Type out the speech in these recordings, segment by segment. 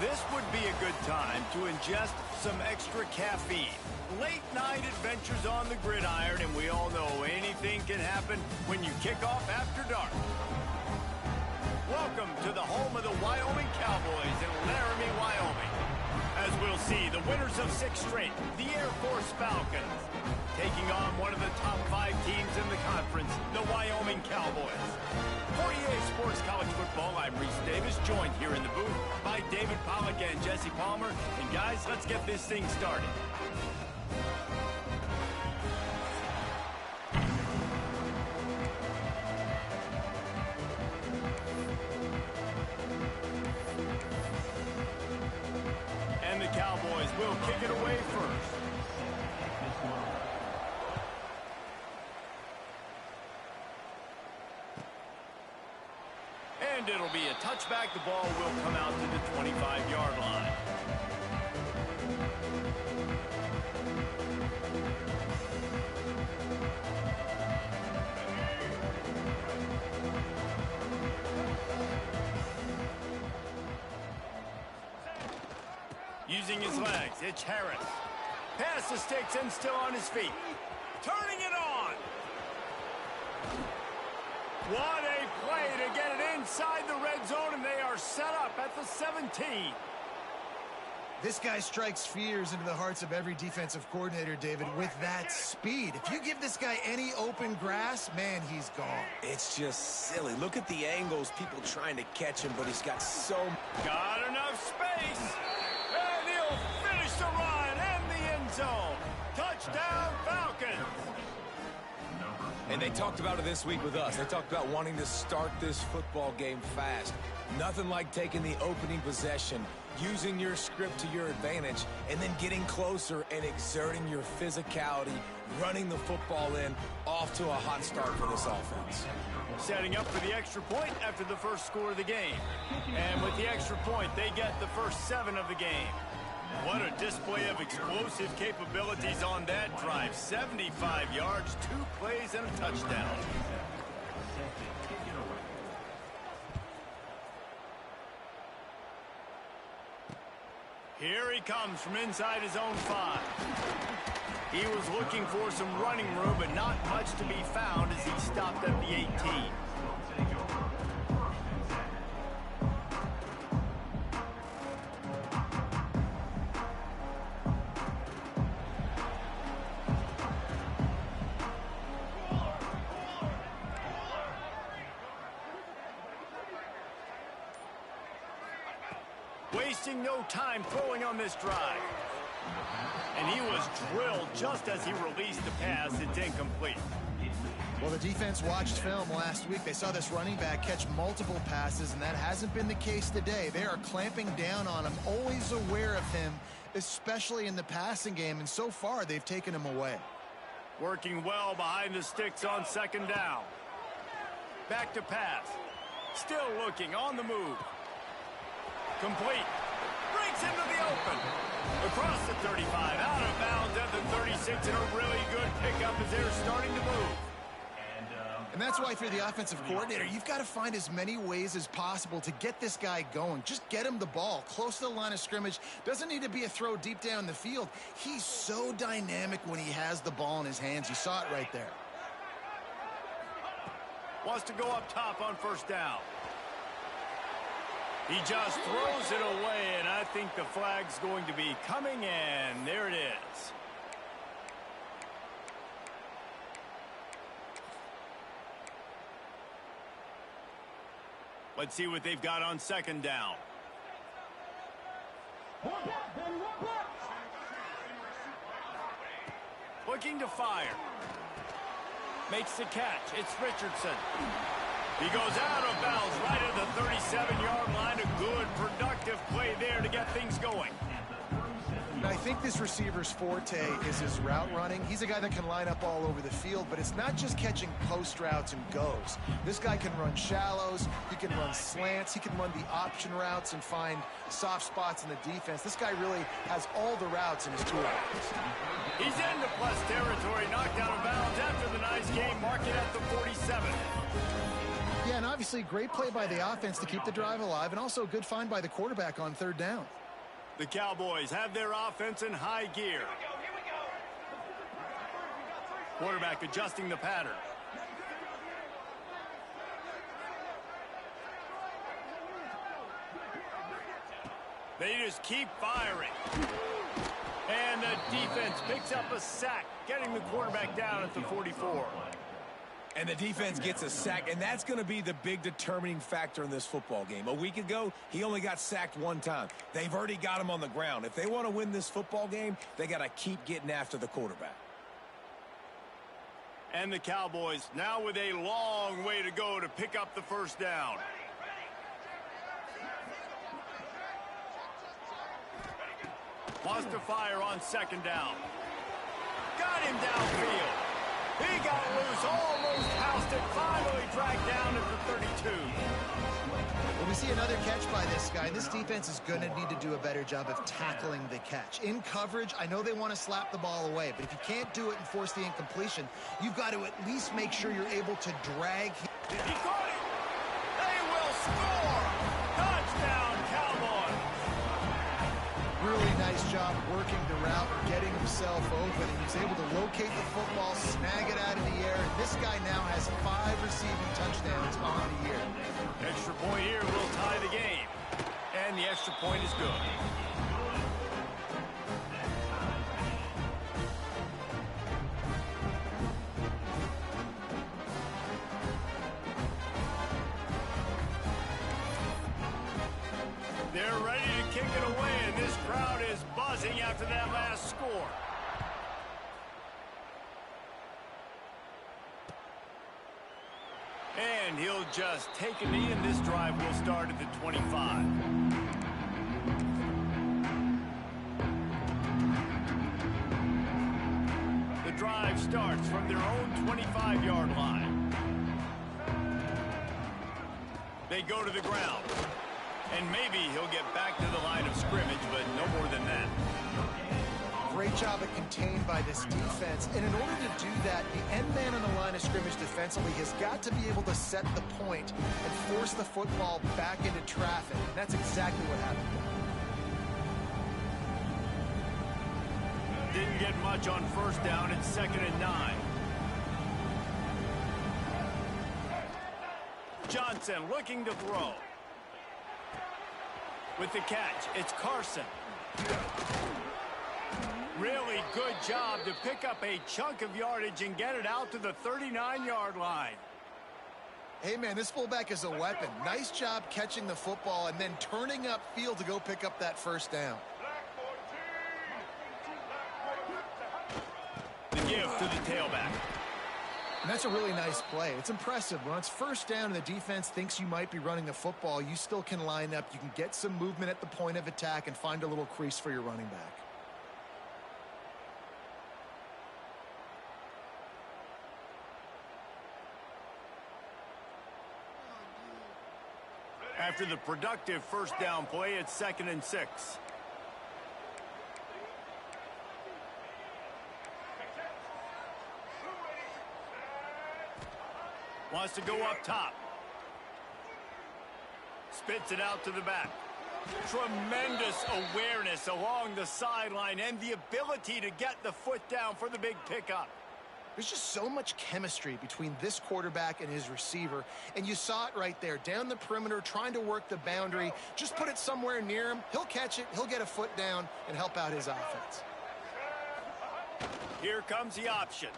This would be a good time to ingest some extra caffeine. Late night adventures on the gridiron, and we all know anything can happen when you kick off after dark. Welcome to the home of the Wyoming Cowboys in Laramie, Wyoming. As we'll see, the winners of 6 straight, the Air Force Falcons, taking on one of the top 5 teams in the conference, the Wyoming Cowboys. For EA Sports College Football, I'm Reese Davis, joined here in the booth by David Pollack and Jesse Palmer. And guys, let's get this thing started. And the Cowboys will kick it away first. And it'll be a touchback. The ball will come out to the 25-yard line. Using his legs, it's Harris. Pass the sticks and still on his feet. Turning it on. What a play to get it inside the red zone, and they are set up at the 17. This guy strikes fears into the hearts of every defensive coordinator, David, with that speed. If you give this guy any open grass, man, he's gone. It's just silly. Look at the angles, people trying to catch him, but he's got so... Got enough space. And he'll finish the run and the end zone. Touchdown, Falcons. And they talked about it this week with us. They talked about wanting to start this football game fast. Nothing like taking the opening possession, using your script to your advantage, and then getting closer and exerting your physicality, running the football in, off to a hot start for this offense. Setting up for the extra point after the first score of the game. And with the extra point, they get the first 7 of the game. What a display of explosive capabilities on that drive. 75 yards, 2 plays, and a touchdown. Here he comes from inside his own 5. He was looking for some running room, but not much to be found as he stopped at the 18. Wasting no time throwing on this drive. And he was drilled just as he released the pass. It's incomplete. Well, the defense watched film last week. They saw this running back catch multiple passes, and that hasn't been the case today. They are clamping down on him, always aware of him, especially in the passing game, and so far they've taken him away. Working well behind the sticks on second down. Back to pass. Still looking on the move. Complete. Breaks into the open. Across the 35, out of bounds at the 36, and a really good pickup as they're starting to move. And that's why, through the offensive coordinator, you've got to find as many ways as possible to get this guy going. Just get him the ball close to the line of scrimmage. Doesn't need to be a throw deep down the field. He's so dynamic when he has the ball in his hands. You saw it right there. Wants to go up top on first down. He just throws it away, and I think the flag's going to be coming in. There it is. Let's see what they've got on second down. Looking to fire. Makes the catch. It's Richardson. He goes out of bounds right at the 37-yard line. A good, productive play there to get things going. And I think this receiver's forte is his route running. He's a guy that can line up all over the field, but it's not just catching post routes and goes. This guy can run shallows, he can run slants, he can run the option routes and find soft spots in the defense. This guy really has all the routes in his toolbox. He's into plus territory, knocked out of bounds after the nice game, mark it at the 47. Yeah, and obviously, great play by the offense to keep the drive alive, and also a good find by the quarterback on third down. The Cowboys have their offense in high gear. Quarterback adjusting the pattern. They just keep firing. And the defense picks up a sack, getting the quarterback down at the 44. And the defense gets a sack, and that's going to be the big determining factor in this football game. A week ago, he only got sacked one time. They've already got him on the ground. If they want to win this football game, they got to keep getting after the quarterback. And the Cowboys now with a long way to go to pick up the first down. Wants to fire on second down. Got him downfield. He got loose, almost housed it, finally dragged down at the 32. Well, we see another catch by this guy. This defense is going to need to do a better job of tackling the catch. In coverage, I know they want to slap the ball away, but if you can't do it and force the incompletion, you've got to at least make sure you're able to drag him. He caught it. They will score. Touchdown, Cowboys. Really nice job working the route, getting himself open, and he's able to locate the football, snag it out of the air. And this guy now has 5 receiving touchdowns on the year. Extra point here will tie the game. And the extra point is good. They're ready to kick it away, and this crowd is buzzing after that last score. And he'll just take a knee, and this drive will start at the 25. The drive starts from their own 25-yard line. They go to the ground. And maybe he'll get back to the line of scrimmage, but no more than that. Great job at contained by this defense. And in order to do that, the end man on the line of scrimmage defensively has got to be able to set the point and force the football back into traffic. And that's exactly what happened. Didn't get much on first down. It's 2nd and 9. Johnson looking to throw. With the catch, it's Carson. Really good job to pick up a chunk of yardage and get it out to the 39-yard line. Hey, man, this fullback is a weapon. Nice job catching the football and then turning upfield to go pick up that first down. The give to the tailback. And that's a really nice play. It's impressive. When it's first down and the defense thinks you might be running the football, you still can line up. You can get some movement at the point of attack and find a little crease for your running back. After the productive first down play, it's 2nd and 6. Wants to go up top. Spits it out to the back. Tremendous awareness along the sideline and the ability to get the foot down for the big pickup. There's just so much chemistry between this quarterback and his receiver, and you saw it right there. Down the perimeter, trying to work the boundary. Just put it somewhere near him. He'll catch it, he'll get a foot down, and help out his offense. Here comes the option.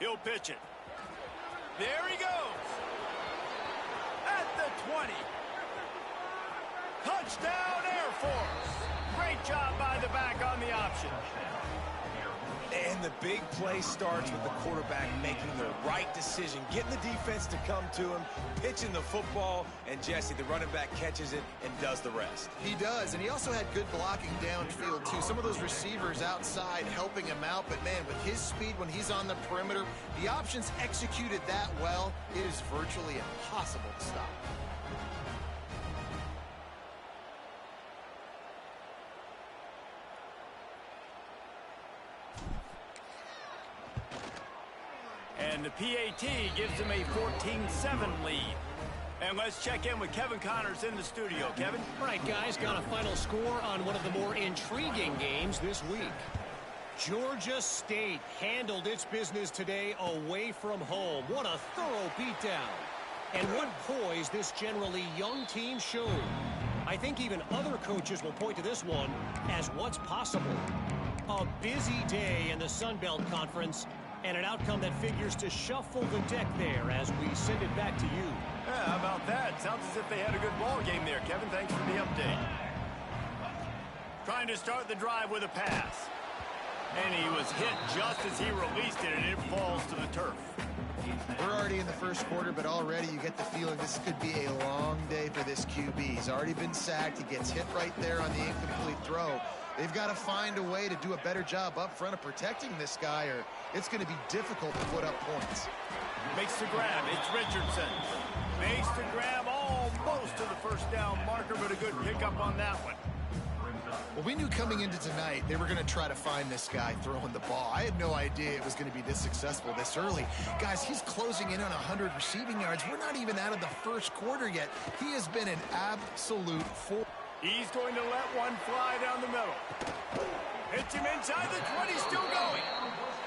He'll pitch it. There he goes. At the 20. Touchdown, Air Force. Great job by the back on the option. And the big play starts with the quarterback making the right decision, getting the defense to come to him, pitching the football, and Jesse, the running back, catches it and does the rest. He does, and he also had good blocking downfield, too. Some of those receivers outside helping him out, but, man, with his speed when he's on the perimeter, the options executed that well, it is virtually impossible to stop. And And the PAT gives them a 14-7 lead. And let's check in with Kevin Connors in the studio. Kevin? All right, guys, got a final score on one of the more intriguing games this week. Georgia State handled its business today away from home. What a thorough beatdown. And what poise this generally young team showed. I think even other coaches will point to this one as what's possible. A busy day in the Sun Belt Conference, and an outcome that figures to shuffle the deck there as we send it back to you. Yeah, how about that? Sounds as if they had a good ball game there, Kevin. Thanks for the update. Trying to start the drive with a pass. And he was hit just as he released it, and it falls to the turf. We're already in the first quarter, but already you get the feeling this could be a long day for this QB. He's already been sacked. He gets hit right there on the incomplete throw. They've got to find a way to do a better job up front of protecting this guy, or it's going to be difficult to put up points. Makes the grab. It's Richardson. Makes the grab almost to the first down marker, but a good pickup on that one. Well, we knew coming into tonight they were going to try to find this guy throwing the ball. I had no idea it was going to be this successful this early. Guys, he's closing in on 100 receiving yards. We're not even out of the first quarter yet. He has been an absolute force. He's going to let one fly down the middle. Hits him inside the 20, still going.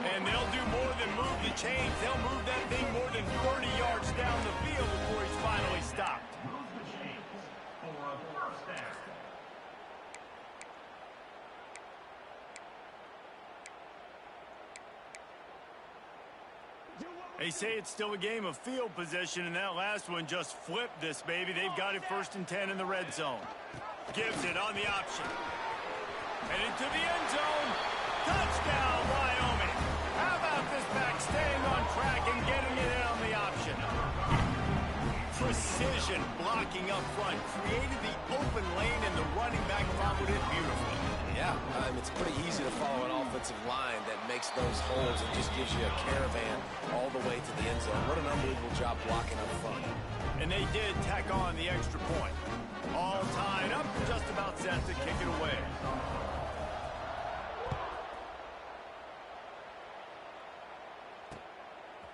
And they'll do more than move the chains. They'll move that thing more than 30 yards down the field before he's finally stopped. They say it's still a game of field position, and that last one just flipped this baby. They've got it 1st and 10 in the red zone. Gives it on the option. And into the end zone. Touchdown, Wyoming. How about this back staying on track and getting it in on the option? Precision blocking up front. Created the open lane, and the running back followed it beautifully. Yeah, it's pretty easy to follow an offensive line that makes those holes and just gives you a caravan all the way to the end zone. What an unbelievable job blocking up front. And they did tack on the extra point. All tied up, just about set to kick it away.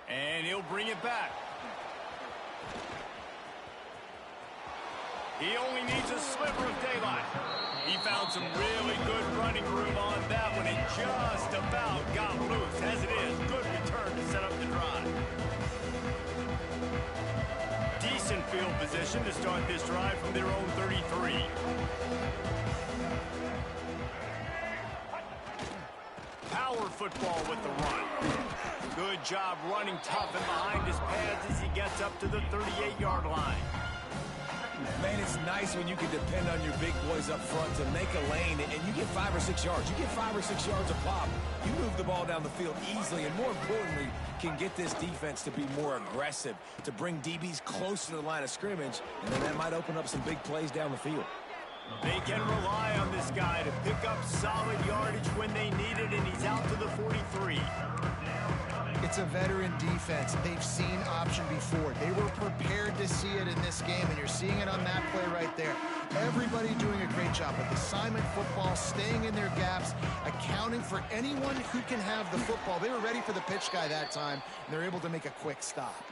And he'll bring it back. He only needs a sliver of daylight. He found some really good running room on that one and just about got loose. As it is, good return to set up the drive. Decent field position to start this drive from their own 33. Power football with the run. Good job running tough and behind his pads as he gets up to the 38-yard line. Man, it's nice when you can depend on your big boys up front to make a lane, and you get 5 or 6 yards. You get 5 or 6 yards a pop. You move the ball down the field easily, and more importantly, can get this defense to be more aggressive, to bring DBs close to the line of scrimmage, and then that might open up some big plays down the field. They can rely on this guy to pick up solid yardage when they need it, and he's out to the 43. It's a veteran defense. They've seen option before. They were prepared to see it in this game, and you're seeing it on that play right there. Everybody doing a great job with assignment football, staying in their gaps, accounting for anyone who can have the football. They were ready for the pitch guy that time, and they're able to make a quick stop.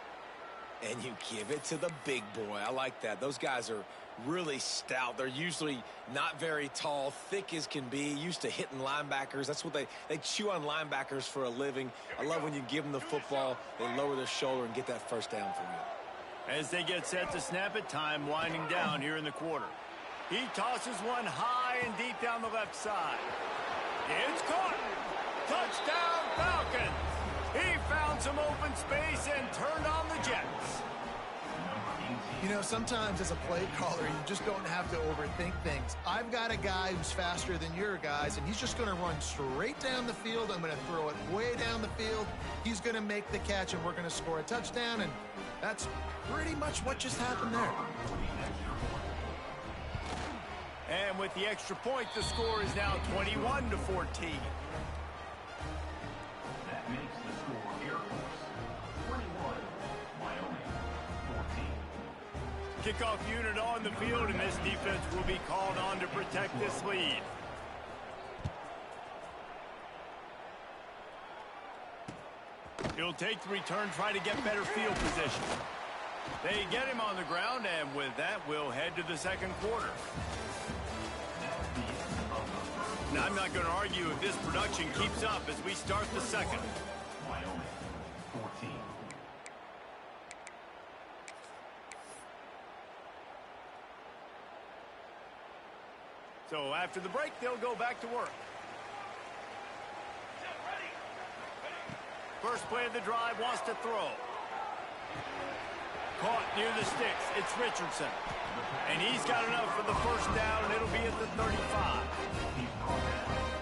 And you give it to the big boy. I like that. Those guys are really stout. They're usually not very tall, thick as can be, used to hitting linebackers. That's what they chew on linebackers for a living. I love when you give them the football, they lower their shoulder and get that first down for you. As they get set to snap it, time winding down here in the quarter. He tosses one high and deep down the left side. It's caught. Touchdown, Falcons. He found some open space and turned on the Jets. You know, sometimes as a play caller, you just don't have to overthink things. I've got a guy who's faster than your guys, and he's just going to run straight down the field. I'm going to throw it way down the field. He's going to make the catch, and we're going to score a touchdown, and that's pretty much what just happened there. And with the extra point, the score is now 21-14. That makes the score Air Force 21, Wyoming 14. Kickoff unit on the field, and this defense will be called on to protect this lead. He'll take the return, try to get better field position. They get him on the ground, and with that, we'll head to the second quarter. Now, I'm not going to argue if this production keeps up as we start the second. Wyoming, 14. So after the break, they'll go back to work. First play of the drive, wants to throw. Caught near the sticks. It's Richardson. And he's got enough for the first down, and it'll be at the 35.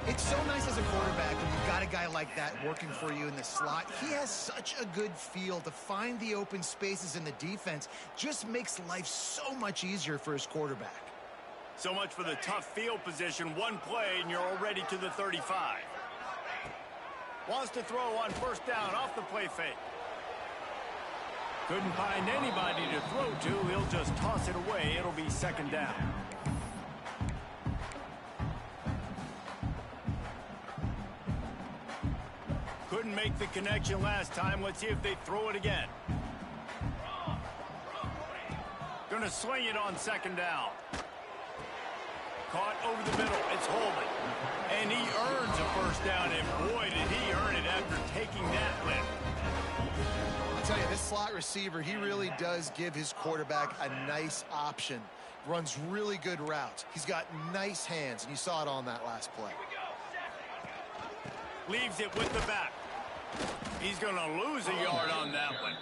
It's so nice as a quarterback when you've got a guy like that working for you in the slot. He has such a good feel to find the open spaces in the defense. Just makes life so much easier for his quarterback. So much for the tough field position. One play, and you're already to the 35. Wants to throw on first down off the play fake. Couldn't find anybody to throw to. He'll just toss it away. It'll be second down. Couldn't make the connection last time. Let's see if they throw it again. Gonna sling it on second down. Caught over the middle. It's Holman. And he earns a first down, and boy, did he earn it after taking that lift. I'll tell you, this slot receiver, he really does give his quarterback a nice option. Runs really good routes. He's got nice hands, and you saw it on that last play. Leaves it with the back. He's going to lose a yard on that one.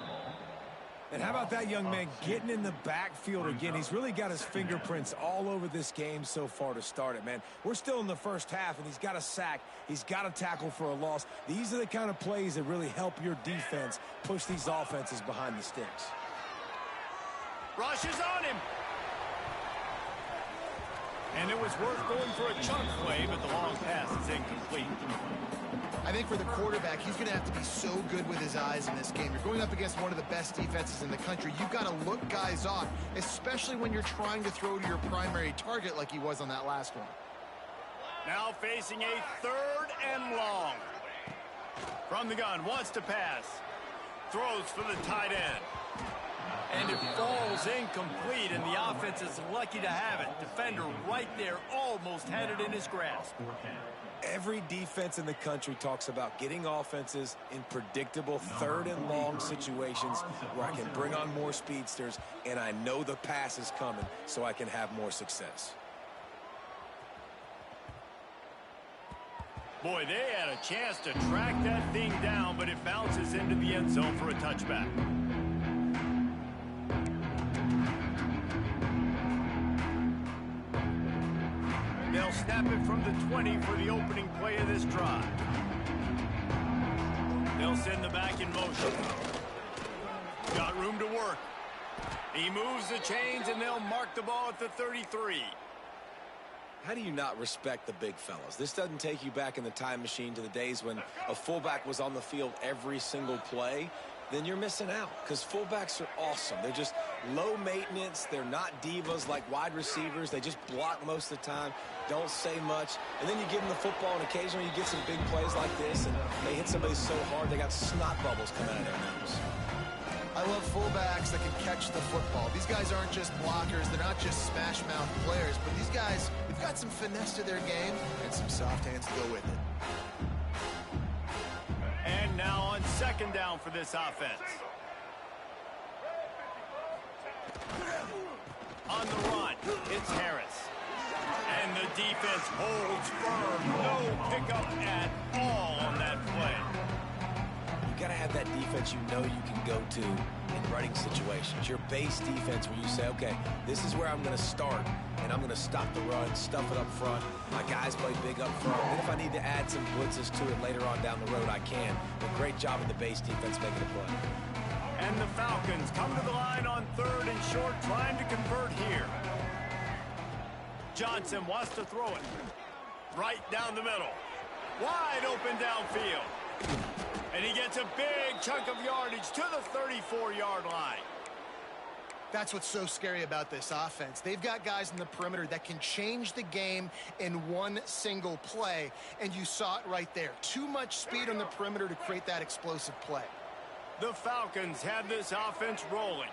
And how about that young man getting in the backfield again? He's really got his fingerprints all over this game so far to start it, man. We're still in the first half, and he's got a sack. He's got a tackle for a loss. These are the kind of plays that really help your defense push these offenses behind the sticks. Rushes on him. And it was worth going for a chunk play, but the long pass is incomplete. I think for the quarterback, he's going to have to be so good with his eyes in this game. You're going up against one of the best defenses in the country. You've got to look guys off, especially when you're trying to throw to your primary target like he was on that last one. Now facing a third and long. From the gun, wants to pass. Throws for the tight end. And it falls incomplete, and the offense is lucky to have it. Defender right there almost had it in his grasp. Every defense in the country talks about getting offenses in predictable third and long situations where I can bring on more speedsters, and I know the pass is coming so I can have more success. Boy, they had a chance to track that thing down, but it bounces into the end zone for a touchback. They'll snap it from the 20 for the opening play of this drive. They'll send the back in motion. Got room to work. He moves the chains, and they'll mark the ball at the 33. How do you not respect the big fellas? This doesn't take you back in the time machine to the days when a fullback was on the field every single play. Then you're missing out, because fullbacks are awesome. They're just low maintenance. They're not divas like wide receivers. They just block most of the time, don't say much. And then you give them the football, and occasionally you get some big plays like this, and they hit somebody so hard they got snot bubbles coming out of their nose. I love fullbacks that can catch the football. These guys aren't just blockers. They're not just smash-mouth players. But these guys, they've got some finesse to their game and some soft hands to go with it. And now on second down for this offense. On the run, it's Harris. And the defense holds firm. No pickup at all on that play. You got to have that defense you know you can go to in running situations. Your base defense where you say, okay, this is where I'm going to start, and I'm going to stop the run, stuff it up front. My guys play big up front. And if I need to add some blitzes to it later on down the road, I can. But great job of the base defense making a play. And the Falcons come to the line on third and short, trying to convert here. Johnson wants to throw it. Right down the middle. Wide open downfield. And he gets a big chunk of yardage to the 34-yard line. That's what's so scary about this offense. They've got guys in the perimeter that can change the game in one single play, and you saw it right there. Too much speed on the perimeter to create that explosive play. The Falcons have this offense rolling.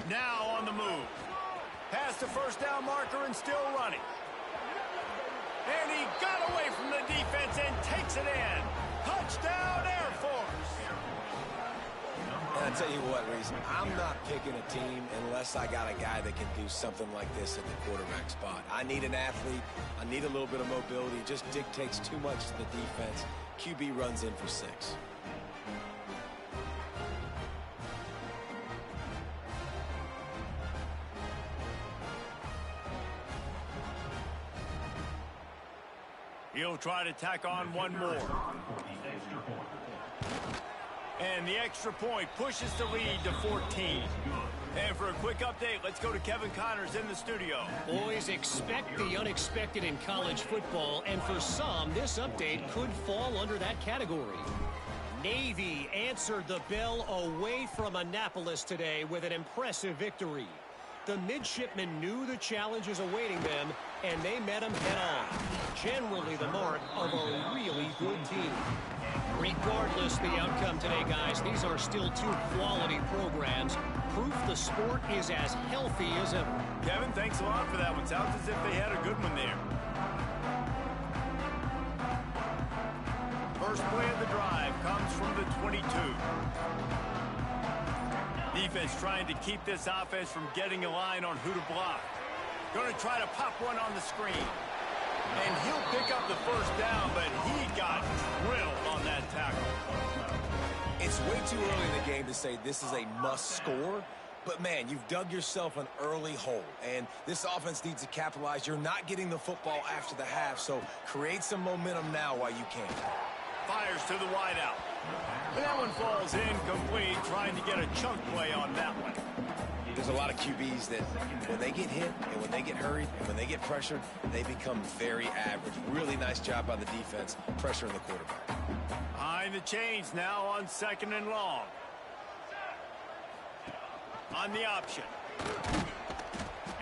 Now on the move. Past the first down marker and still running. And he got away from the defense and takes it in. Touchdown, Air Force. And I tell you what, Reese, I'm not picking a team unless I got a guy that can do something like this at the quarterback spot. I need an athlete. I need a little bit of mobility. It just dictates too much to the defense. QB runs in for 6. He'll try to tack on one more. And the extra point pushes the lead to 14. And for a quick update, let's go to Kevin Connors in the studio. Boys, expect the unexpected in college football, and for some, this update could fall under that category. Navy answered the bell away from Annapolis today with an impressive victory. The midshipmen knew the challenges awaiting them, and they met them head-on. Generally the mark of a really good team. Regardless the outcome today, guys, these are still 2 quality programs. Proof the sport is as healthy as ever. Kevin, thanks a lot for that one. Sounds as if they had a good one there. First play of the drive comes from the 22. Defense trying to keep this offense from getting a line on who to block. Going to try to pop one on the screen. And he'll pick up the first down, but he got drilled on that tackle. It's way too early in the game to say this is a must score. But, man, you've dug yourself an early hole, and this offense needs to capitalize. You're not getting the football after the half, so create some momentum now while you can. Fires to the wideout. And that one falls incomplete, trying to get a chunk play on that one. There's a lot of QBs that when they get hit and when they get hurried and when they get pressured, they become very average. Really nice job by the defense, pressuring the quarterback. Behind the chains now on 2nd and long. On the option.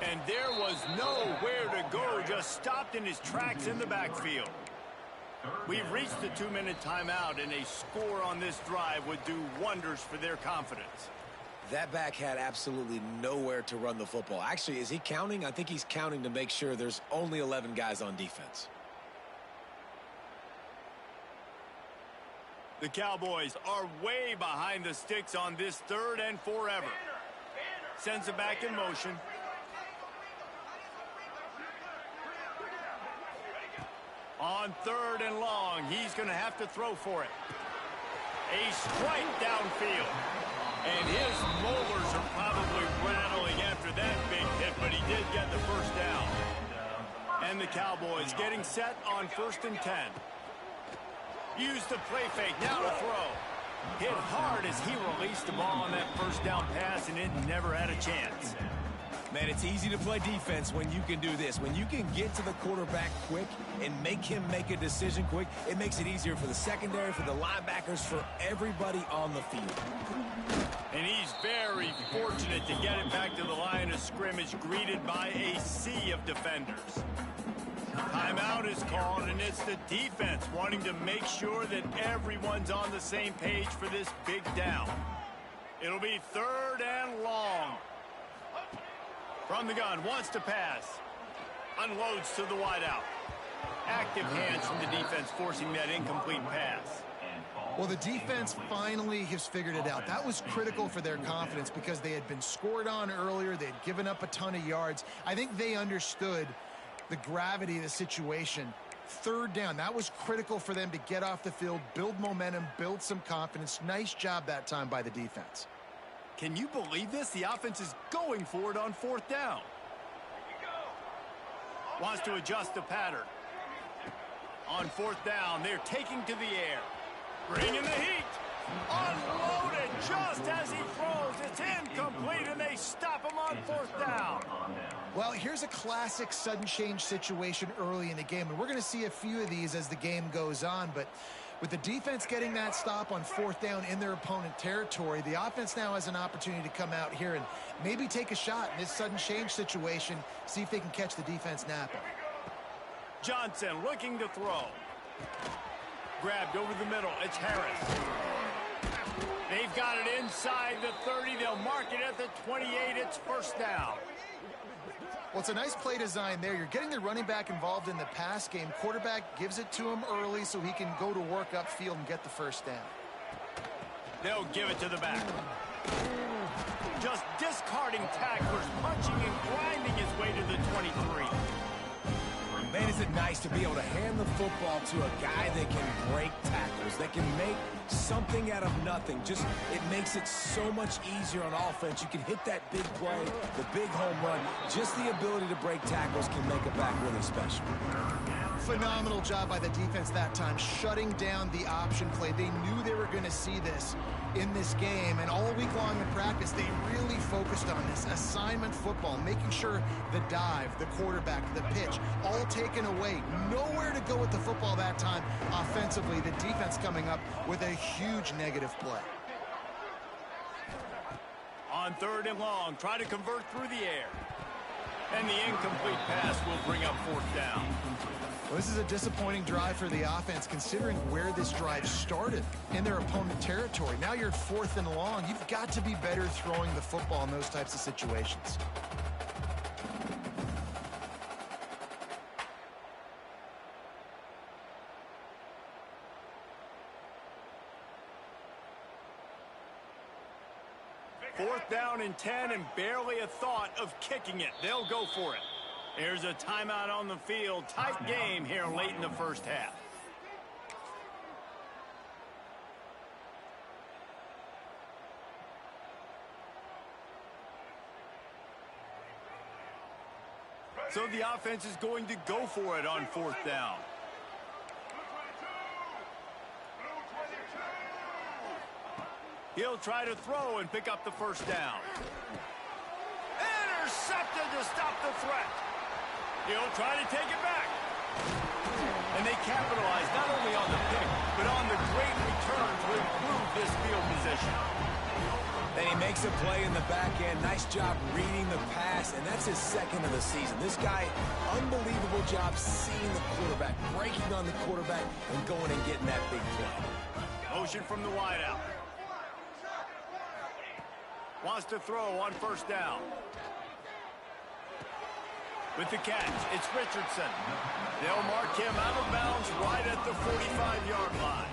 And there was nowhere to go, just stopped in his tracks in the backfield. We've reached the 2-minute timeout, and a score on this drive would do wonders for their confidence. That back had absolutely nowhere to run the football. Actually, is he counting? I think he's counting to make sure there's only 11 guys on defense. The Cowboys are way behind the sticks on this 3rd and forever. Sends it back in motion. On 3rd and long, he's going to have to throw for it. A strike downfield. And his molars are probably rattling after that big hit, but he did get the first down. And the Cowboys getting set on 1st and 10. Use the play fake, now to throw. Hit hard as he released the ball on that first down pass, and it never had a chance. Man, it's easy to play defense when you can do this. When you can get to the quarterback quick and make him make a decision quick, it makes it easier for the secondary, for the linebackers, for everybody on the field. And he's very fortunate to get it back to the line of scrimmage, greeted by a sea of defenders. Timeout is called, and it's the defense wanting to make sure that everyone's on the same page for this big down. It'll be 3rd and long. From the gun, wants to pass. Unloads to the wideout. Active hands from the defense forcing that incomplete pass. Well, the defense finally has figured it out. That was critical for their confidence because they had been scored on earlier. They had given up a ton of yards. I think they understood the gravity of the situation. 3rd down, that was critical for them to get off the field, build momentum, build some confidence. Nice job that time by the defense. Can you believe this? The offense is going for it on 4th down. Wants to adjust the pattern. On 4th down, they're taking to the air. Bringing the heat. Unloaded just as he throws. It's incomplete, and they stop him on 4th down. Well, here's a classic sudden change situation early in the game, and we're going to see a few of these as the game goes on, but with the defense getting that stop on 4th down in their opponent territory, the offense now has an opportunity to come out here and maybe take a shot in this sudden change situation, see if they can catch the defense napping. Johnson looking to throw. grabbed over the middle. It's Harris. They've got it inside the 30. They'll mark it at the 28. It's first down. Well, it's a nice play design there. You're getting the running back involved in the pass game. Quarterback gives it to him early so he can go to work upfield and get the first down. They'll give it to the back. Just discarding tacklers, punching and grinding his way to the 23. Man, is it nice to be able to hand the football to a guy that can break tackles, that can make something out of nothing. Just, it makes it so much easier on offense. You can hit that big play, the big home run. Just the ability to break tackles can make a back really special. Phenomenal job by the defense that time, shutting down the option play. They knew they were going to see this in this game, and all week long in practice, they really focused on this assignment football, making sure the dive, the quarterback, the pitch, all taken away. Nowhere to go with the football that time offensively. The defense coming up with a huge negative play. On 3rd and long, try to convert through the air. And the incomplete pass will bring up 4th down. Well, this is a disappointing drive for the offense, considering where this drive started in their opponent territory. Now you're 4th and long. You've got to be better throwing the football in those types of situations. Fourth down and 10, and barely a thought of kicking it. They'll go for it. Here's a timeout on the field. Tight game here late in the first half. So the offense is going to go for it on 4th down. He'll try to throw and pick up the first down. Intercepted to stop the threat. He'll try to take it back. And they capitalize not only on the pick, but on the great return to improve this field position. And he makes a play in the back end. Nice job reading the pass, and that's his 2nd of the season. This guy, unbelievable job seeing the quarterback, breaking on the quarterback, and going and getting that big play. Motion from the wideout. Wants to throw on 1st down. With the catch, it's Richardson. They'll mark him out of bounds right at the 45-yard line.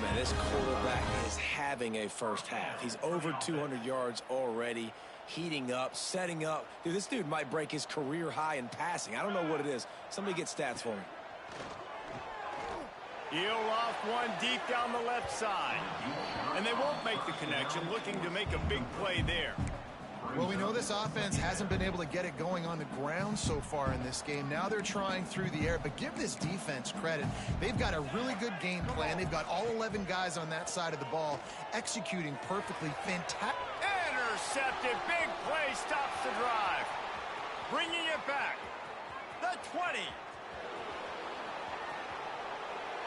Man, this quarterback is having a first half. He's over 200 yards already, heating up, setting up. Dude, this dude might break his career high in passing. I don't know what it is. Somebody get stats for me. He'll loft one deep down the left side. And they won't make the connection, looking to make a big play there. Well, we know this offense hasn't been able to get it going on the ground so far in this game. Now they're trying through the air, but give this defense credit. They've got a really good game plan. They've got all 11 guys on that side of the ball executing perfectly. Fantastic. Intercepted. Big play stops the drive. Bringing it back. The 20.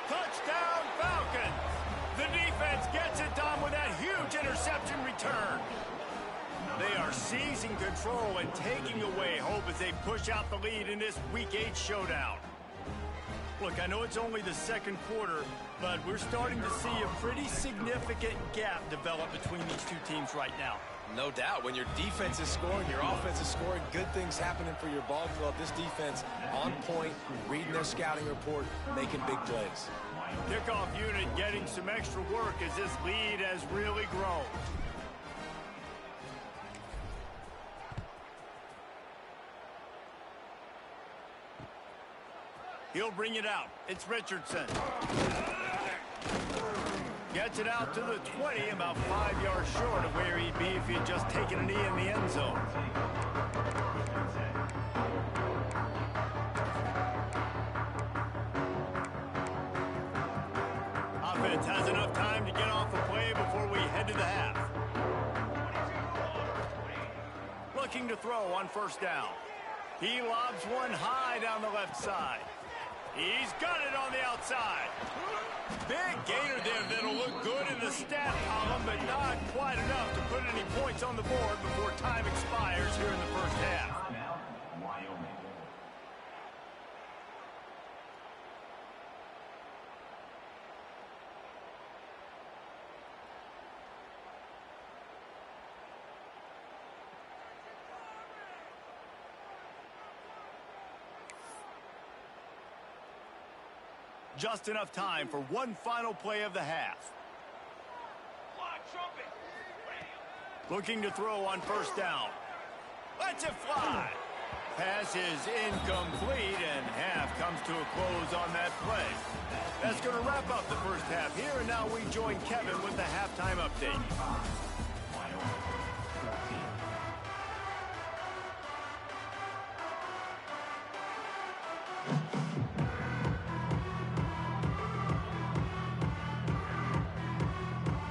Touchdown Falcons. The defense gets it done with that huge interception return. They are seizing control and taking away hope as they push out the lead in this Week 8 showdown. Look, I know it's only the 2nd quarter, but we're starting to see a pretty significant gap develop between these two teams right now. No doubt. When your defense is scoring, your offense is scoring, good things happening for your ball club. This defense on point, reading their scouting report, making big plays. Kickoff unit getting some extra work as this lead has really grown. He'll bring it out. It's Richardson. Gets it out to the 20, about 5 yards short of where he'd be if he'd just taken a knee in the end zone. Offense has enough time to get off the play before we head to the half. Looking to throw on 1st down. He lobs one high down the left side. He's got it on the outside. Big gainer there that'll look good in the stat column, but not quite enough to put any points on the board before time expires here in the first half. Just enough time for one final play of the half. Looking to throw on first down. Lets it fly. Pass is incomplete, and half comes to a close on that play. That's going to wrap up the first half here, and now we join Kevin with the halftime update.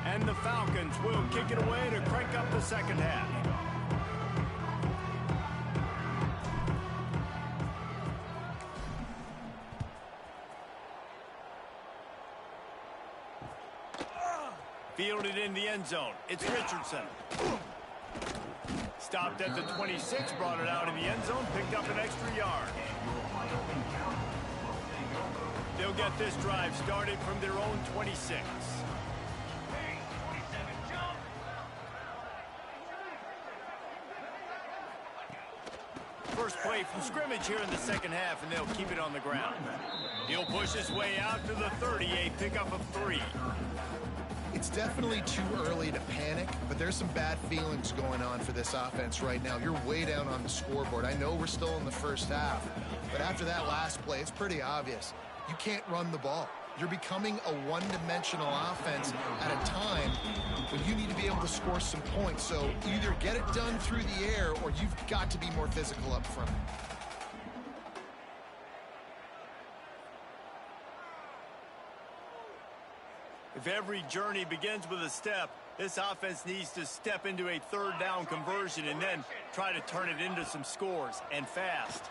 And the Falcons will kick it away to crank up the second half. Fielded in the end zone. It's Richardson. Stopped at the 26, brought it out in the end zone, picked up an extra yard. They'll get this drive started from their own 26. First play from scrimmage here in the second half, and they'll keep it on the ground. He'll push his way out to the 30, a pickup of 3. It's definitely too early to panic, but there's some bad feelings going on for this offense right now. You're way down on the scoreboard. I know we're still in the first half, but after that last play, it's pretty obvious. You can't run the ball. You're becoming a one-dimensional offense at a time when you need to be able to score some points. So either get it done through the air or you've got to be more physical up front. If every journey begins with a step, this offense needs to step into a third down conversion and then try to turn it into some scores, and fast.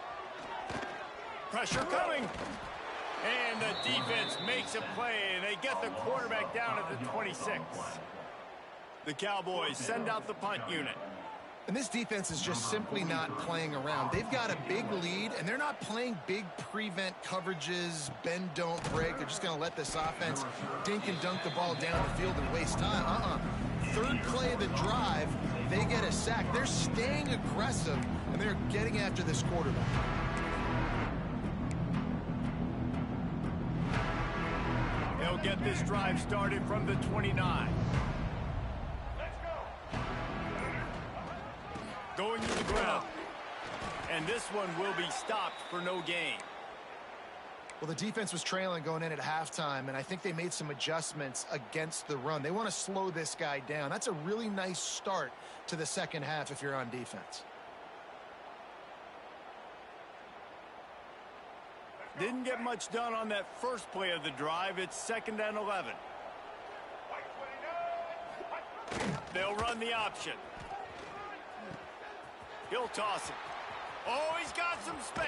Pressure coming. And the defense makes a play, and they get the quarterback down at the 26. The Cowboys send out the punt unit. And this defense is just simply not playing around. They've got a big lead, and they're not playing big prevent coverages, bend, don't break. They're just going to let this offense dink and dunk the ball down the field and waste time. Third play of the drive, they get a sack. They're staying aggressive, and they're getting after this quarterback. They'll get this drive started from the 29. Going to the ground. And this one will be stopped for no gain. Well, the defense was trailing going in at halftime, and I think they made some adjustments against the run. They want to slow this guy down. That's a really nice start to the second half if you're on defense. Didn't get much done on that first play of the drive. It's 2nd and 11. They'll run the option. He'll toss it. Oh, he's got some space.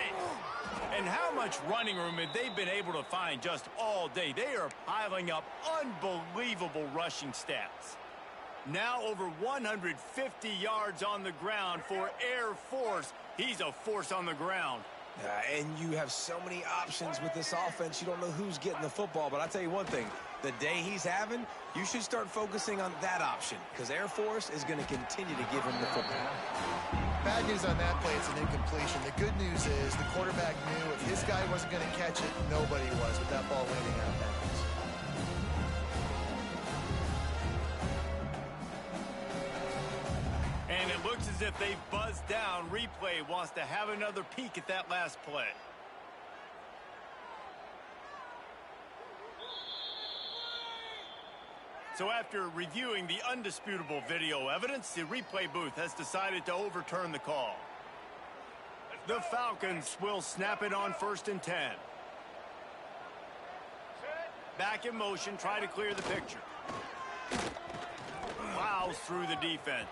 And how much running room have they been able to find just all day? They are piling up unbelievable rushing stats. Now over 150 yards on the ground for Air Force. He's a force on the ground. And you have so many options with this offense. You don't know who's getting the football. But I'll tell you one thing. The day he's having, you should start focusing on that option, because Air Force is going to continue to give him the football. Bad news on that play, it's an incompletion. The good news is the quarterback knew if his guy wasn't going to catch it, nobody was with that ball landing out of bounds. And it looks as if they've buzzed down. Replay wants to have another peek at that last play. So after reviewing the undisputable video evidence, the replay booth has decided to overturn the call. The Falcons will snap it on 1st and 10. Back in motion, try to clear the picture. Plows through the defense.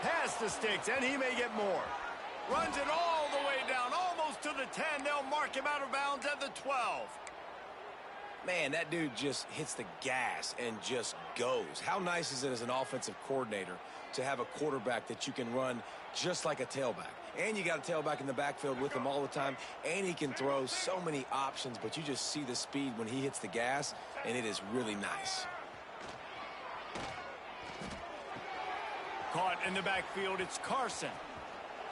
Pass the sticks, and he may get more. Runs it all the way down, almost to the 10. They'll mark him out of bounds at the 12. Man, that dude just hits the gas and just goes. How nice is it as an offensive coordinator to have a quarterback that you can run just like a tailback? And you got a tailback in the backfield with him all the time, and he can throw so many options, but you just see the speed when he hits the gas, and it is really nice. Caught in the backfield, it's Carson.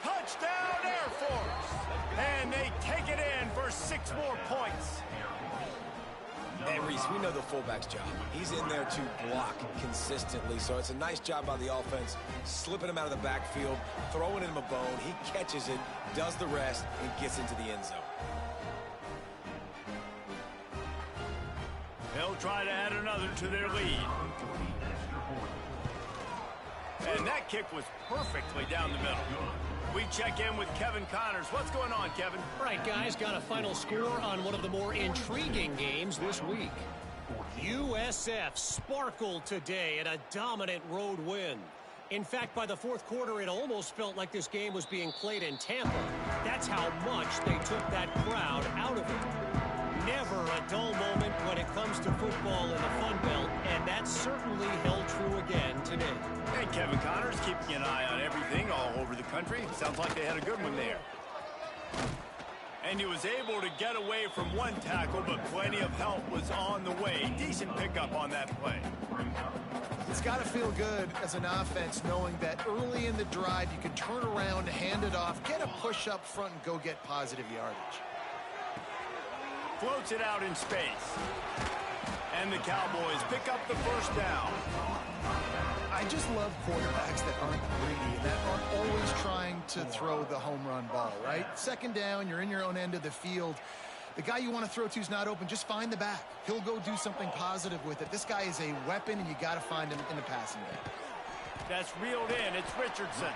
Touchdown, Air Force! And they take it in for 6 more points. And Reese, we know the fullback's job. He's in there to block consistently, so it's a nice job by the offense, slipping him out of the backfield, throwing him a bone. He catches it, does the rest, and gets into the end zone. They'll try to add another to their lead. And that kick was perfectly down the middle. We check in with Kevin Connors. What's going on, Kevin? All right, guys, got a final score on one of the more intriguing games this week. USF sparkled today in a dominant road win. In fact, by the fourth quarter, it almost felt like this game was being played in Tampa. That's how much they took that crowd out of it. Never a dull moment when it comes to football in the Fun Belt, and that certainly held true again today. And Kevin Connors keeping an eye on everything all over the country. Sounds like they had a good one there. And he was able to get away from one tackle, but plenty of help was on the way. Decent pickup on that play. It's got to feel good as an offense knowing that early in the drive you can turn around, hand it off, get a push up front, and go get positive yardage. Floats it out in space. And the Cowboys pick up the first down. I just love quarterbacks that aren't greedy and that aren't always trying to throw the home run ball, right? Second down, you're in your own end of the field. The guy you want to throw to is not open. Just find the back. He'll go do something positive with it. This guy is a weapon, and you got to find him in the passing game. That's reeled in. It's Richardson.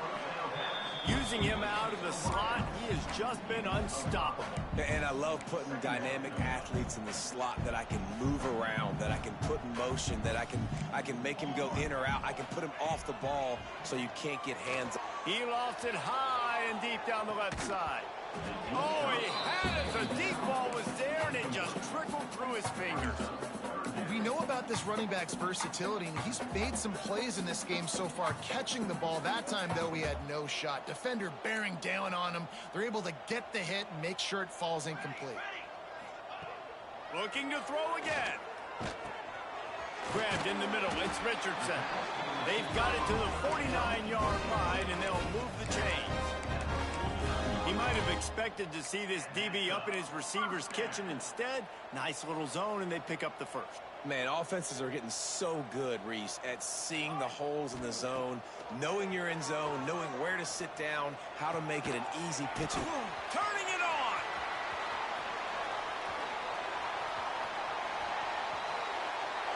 Using him out of the slot, he has just been unstoppable. And I love putting dynamic athletes in the slot that I can move around, that I can put in motion, that I can make him go in or out. I can put him off the ball so you can't get hands. He lost it high and deep down the left side. Oh, he had it. The deep ball was there, and it just trickled through his fingers. We know about this running back's versatility, and he's made some plays in this game so far, catching the ball. That time, though, he had no shot. Defender bearing down on him. They're able to get the hit and make sure it falls incomplete. Looking to throw again. Grabbed in the middle. It's Richardson. They've got it to the 49-yard line, and they'll move the chains. He might have expected to see this DB up in his receiver's kitchen. Instead, nice little zone, and they pick up the first. Man, offenses are getting so good, Reese, at seeing the holes in the zone, knowing you're in zone, knowing where to sit down, how to make it an easy pitch. Turning it on!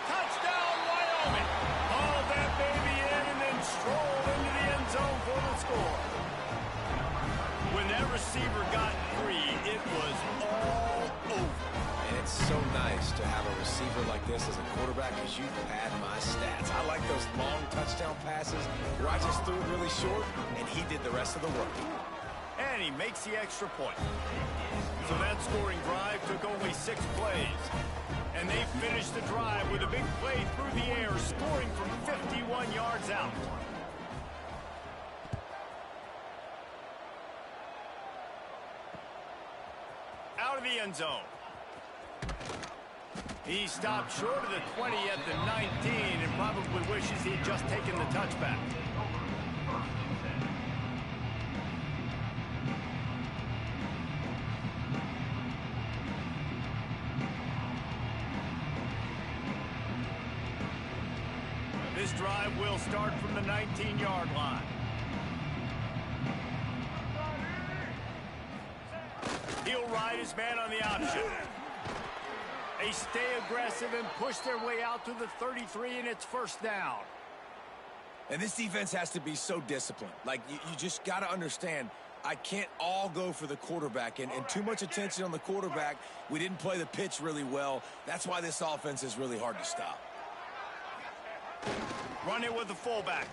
Touchdown, Wyoming! Haul that baby in and then stroll into the end zone for the score. When that receiver got free, it was all over. And it's so nice to have a receiver like this as a quarterback, because you pad my stats. I like those long touchdown passes where I just threw it really short, and he did the rest of the work. And he makes the extra point. So that scoring drive took only 6 plays. And they finished the drive with a big play through the air, scoring from 51 yards out. Out of the end zone. He stopped short of the 20 at the 19 and probably wishes he'd just taken the touchback. This drive will start from the 19-yard line. He'll ride his man on the option. They stay aggressive and push their way out to the 33, and it's first down. And this defense has to be so disciplined. Like, you just got to understand, I can't all go for the quarterback, and too much attention on the quarterback. We didn't play the pitch really well. That's why this offense is really hard to stop. Run it with the fullback.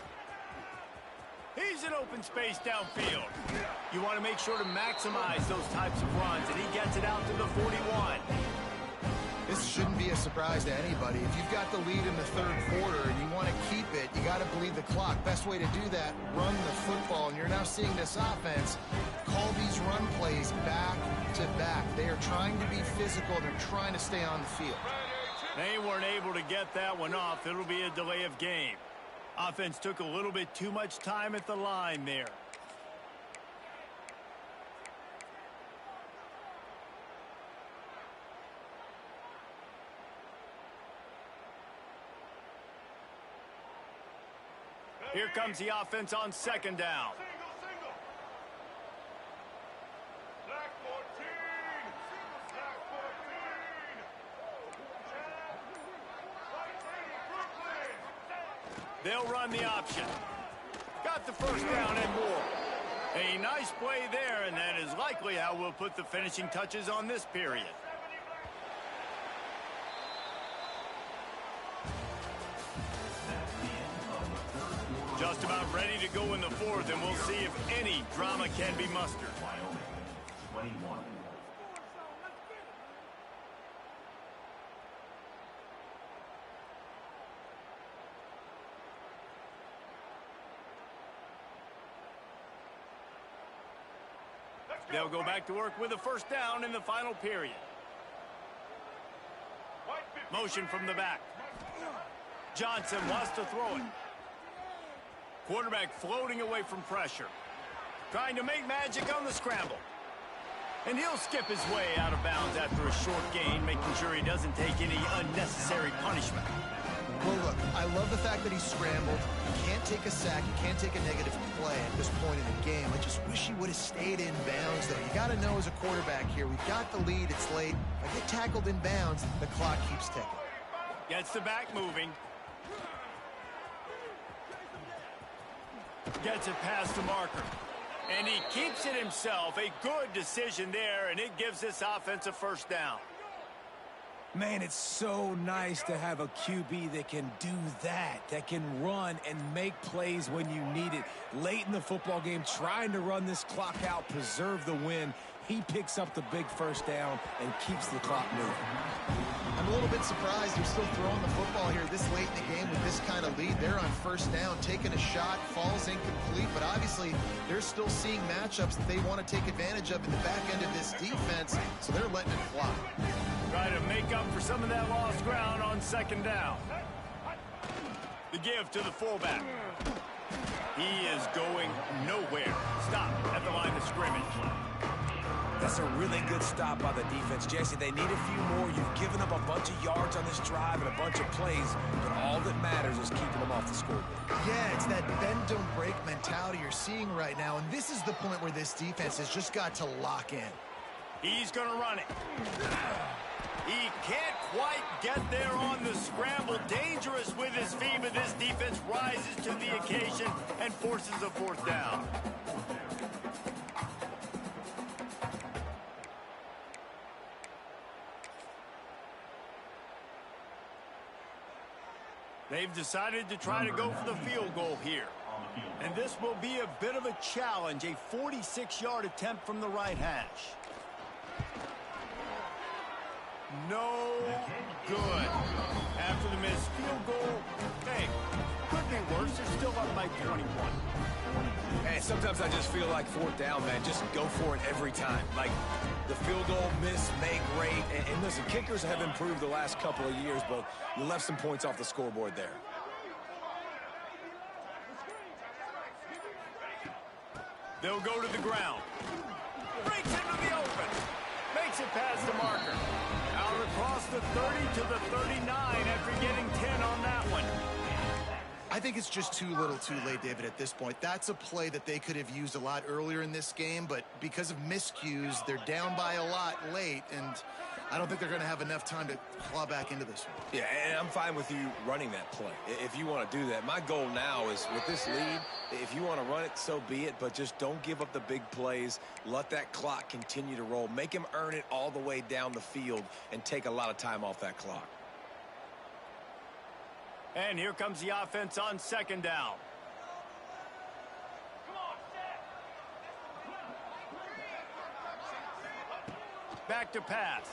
He's in open space downfield. You want to make sure to maximize those types of runs, and he gets it out to the 41. This shouldn't be a surprise to anybody. If you've got the lead in the third quarter and you want to keep it, you got to bleed the clock. Best way to do that, run the football. And you're now seeing this offense call these run plays back to back. They are trying to be physical. They're trying to stay on the field. They weren't able to get that one off. It'll be a delay of game. Offense took a little bit too much time at the line there. Here comes the offense on second down. They'll run the option. Got the first down and more. A nice play there, and that is likely how we'll put the finishing touches on this period. Just about ready to go in the fourth, and we'll see if any drama can be mustered. Wyoming, 21. They'll go back to work with a first down in the final period. Motion from the back. Johnson wants to throw it. Quarterback floating away from pressure. Trying to make magic on the scramble. And he'll skip his way out of bounds after a short gain, making sure he doesn't take any unnecessary punishment. Well, look, I love the fact that he scrambled. He can't take a sack. He can't take a negative play at this point in the game. I just wish he would have stayed in bounds, though. You got to know as a quarterback here, we've got the lead. It's late. If I get tackled in bounds, the clock keeps ticking. Gets the back moving. Gets it past the marker. And he keeps it himself. A good decision there, and it gives this offense a first down. Man, it's so nice to have a QB that can do that can run and make plays when you need it. Late in the football game, trying to run this clock out, preserve the win. He picks up the big first down and keeps the clock moving. I'm a little bit surprised they're still throwing the football here this late in the game with this kind of lead. They're on first down, taking a shot, falls incomplete, but obviously they're still seeing matchups that they want to take advantage of in the back end of this defense, so they're letting it fly. Try to make up for some of that lost ground on second down. The give to the fullback. He is going nowhere. Stop at the line of scrimmage. That's a really good stop by the defense. Jesse, they need a few more. You've given up a bunch of yards on this drive and a bunch of plays, but all that matters is keeping them off the scoreboard. Yeah, it's that bend, don't break mentality you're seeing right now, and this is the point where this defense has just got to lock in. He's going to run it. He can't quite get there on the scramble. Dangerous with his feet, but this defense rises to the occasion and forces a fourth down. They've decided to try to go for the field goal here. And this will be a bit of a challenge, a 46-yard attempt from the right hash. No good. After the missed field goal, hey, could be worse. They're still up by 21. Hey, sometimes I just feel like fourth down, man. Just go for it every time. Like the field goal miss, make rate. And listen, kickers have improved the last couple of years, but you left some points off the scoreboard there. They'll go to the ground. Breaks into the open. Makes it past the marker. Out across the 30 to the 39 after getting 10 on that one. I think it's just too little too late, David, at this point. That's a play that they could have used a lot earlier in this game, but because of miscues, they're down by a lot late, and I don't think they're going to have enough time to claw back into this one. Yeah, and I'm fine with you running that play if you want to do that. My goal now is with this lead, if you want to run it, so be it, but just don't give up the big plays. Let that clock continue to roll. Make him earn it all the way down the field and take a lot of time off that clock. And here comes the offense on second down. Back to pass.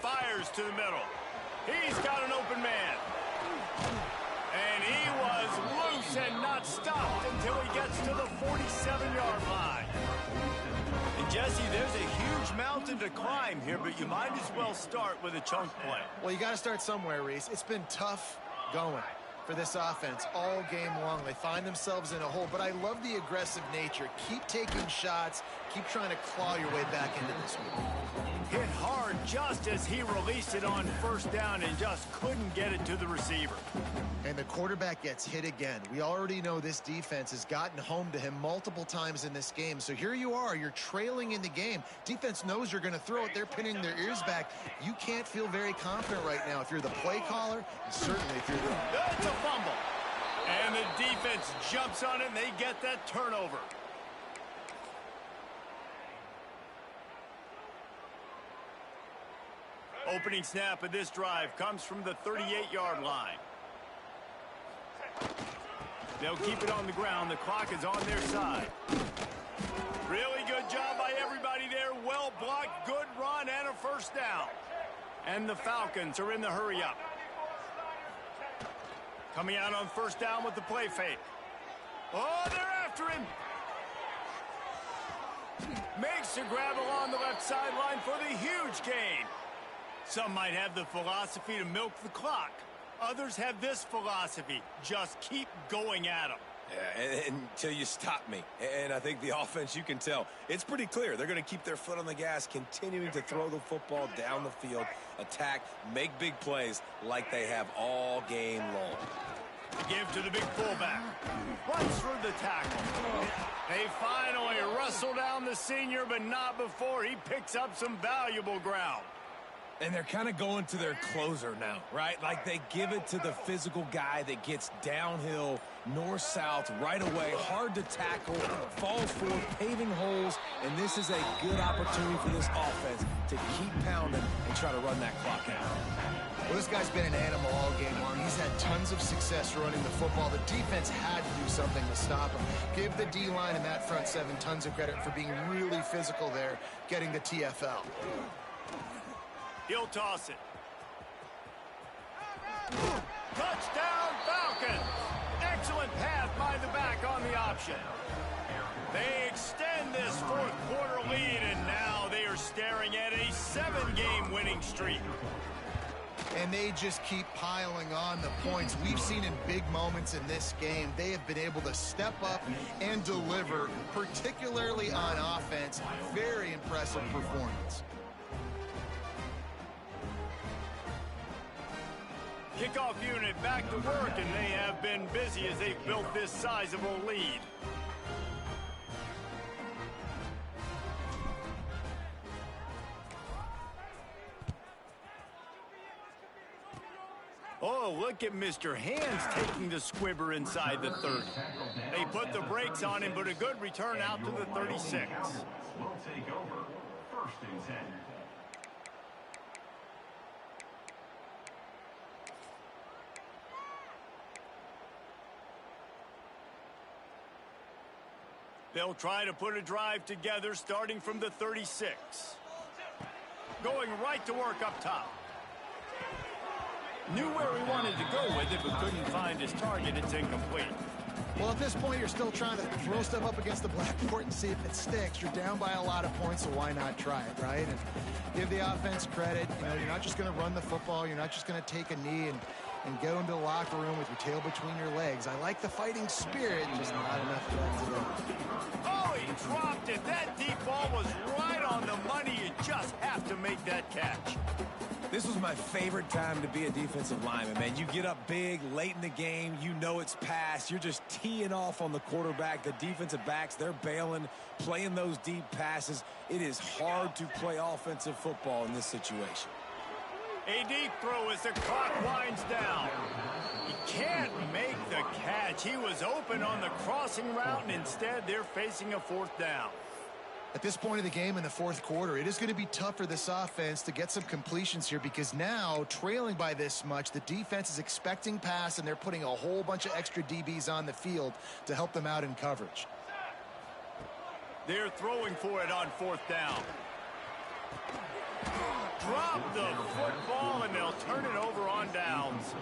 Fires to the middle. He's got an open man. And he was loose and not stopped until he gets to the 47-yard line. And Jesse, there's a huge mountain to climb here, but you might as well start with a chunk play. Well, you got to start somewhere, Reese. It's been tough going. for this offense all game long. They find themselves in a hole, but I love the aggressive nature. Keep taking shots. Keep trying to claw your way back into this one. Hit hard just as he released it on first down and just couldn't get it to the receiver. And the quarterback gets hit again. We already know this defense has gotten home to him multiple times in this game. So here you are. You're trailing in the game. Defense knows you're going to throw it. They're pinning their ears back. You can't feel very confident right now if you're the play caller, and certainly if you're the... It's a fumble. And the defense jumps on it, and they get that turnover. Opening snap of this drive comes from the 38-yard line. They'll keep it on the ground. The clock is on their side. Really good job by everybody there. Well blocked, good run, and a first down. And the Falcons are in the hurry-up. Coming out on first down with the play fake. Oh, they're after him. Makes the grab along the left sideline for the huge gain. Some might have the philosophy to milk the clock. Others have this philosophy. Just keep going at them. Yeah, until you stop me. And I think the offense, you can tell, it's pretty clear. They're going to keep their foot on the gas, continuing to throw the football down the field, attack, make big plays like they have all game long. Give to the big fullback. Runs through the tackle. They finally wrestle down the senior, but not before he picks up some valuable ground. And they're kind of going to their closer now, right? Like they give it to the physical guy that gets downhill, north-south, right away, hard to tackle, falls forward, paving holes, and this is a good opportunity for this offense to keep pounding and try to run that clock out. Well, this guy's been an animal all game long. He's had tons of success running the football. The defense had to do something to stop him. Give the D-line and that front seven tons of credit for being really physical there, getting the TFL. He'll toss it. Touchdown, Falcons! Excellent pass by the back on the option. They extend this fourth quarter lead, and now they are staring at a 7-game winning streak. And they just keep piling on the points. We've seen in big moments in this game, they have been able to step up and deliver, particularly on offense. Very impressive performance. Kickoff unit back to work, and they have been busy as they've built this sizable lead. Oh, look at Mr. Hands taking the squibber inside the 30. They put the brakes on him, but a good return out to the 36. Will take over. First and 10. They'll try to put a drive together starting from the 36. Going right to work up top. Knew where he wanted to go with it, but couldn't find his target. It's incomplete. Well, at this point, you're still trying to throw stuff up against the blackboard and see if it sticks. You're down by a lot of points, so why not try it, right? And give the offense credit. You know, you're not just going to run the football. You're not just going to take a knee and go into the locker room with your tail between your legs. I like the fighting spirit, just not enough today. Oh, he dropped it. That deep ball was right on the money. You just have to make that catch. This was my favorite time to be a defensive lineman, man. You get up big, late in the game, you know it's past. You're just teeing off on the quarterback. The defensive backs, they're bailing, playing those deep passes. It is hard to play offensive football in this situation. A deep throw as the clock winds down. He can't make the catch. He was open on the crossing route, and instead they're facing a fourth down. At this point of the game in the fourth quarter, it is going to be tough for this offense to get some completions here because now, trailing by this much, the defense is expecting pass, and they're putting a whole bunch of extra DBs on the field to help them out in coverage. They're throwing for it on fourth down. Drop the football, and they'll turn it over on downs.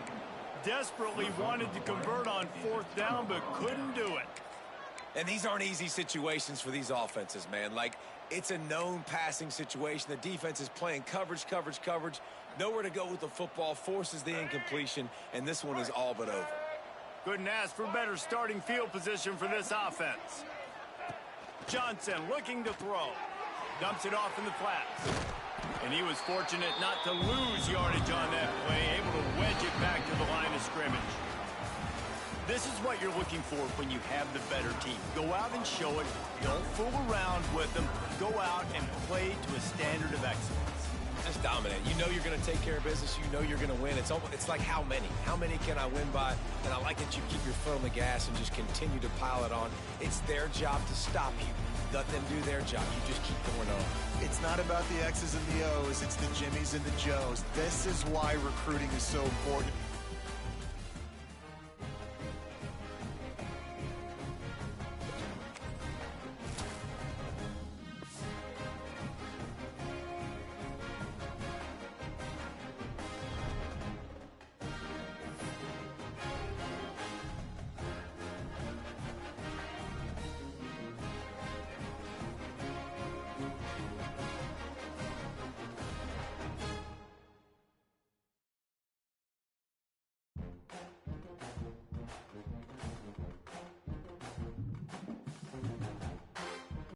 Desperately wanted to convert on fourth down, but couldn't do it. And these aren't easy situations for these offenses, man. Like, it's a known passing situation. The defense is playing coverage. Nowhere to go with the football, forces the incompletion, and this one is all but over. Couldn't ask for better starting field position for this offense. Johnson looking to throw. Dumps it off in the flats. And he was fortunate not to lose yardage on that play, able to wedge it back to the line of scrimmage. This is what you're looking for when you have the better team. Go out and show it. Don't fool around with them. Go out and play to a standard of excellence. That's dominant. You know you're going to take care of business. You know you're going to win. It's like how many? How many can I win by? And I like that you keep your foot on the gas and just continue to pile it on. It's their job to stop you. Let them do their job. You just keep going on. It's not about the X's and the O's. It's the Jimmies and the Joes. This is why recruiting is so important.